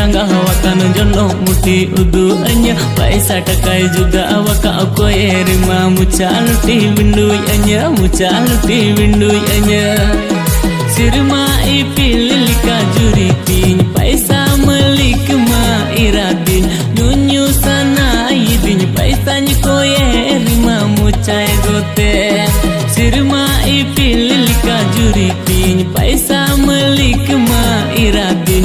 rangga wakan jono muti udu anya paisa takai juga waka aku erima mucaluti windu anya mucaluti windu anya sirma ipililika juritin paisa melik ma iradin nunyu sana idin paisa nyiko erima mucai gote sirma ipililika juritin paisa melik ma iradin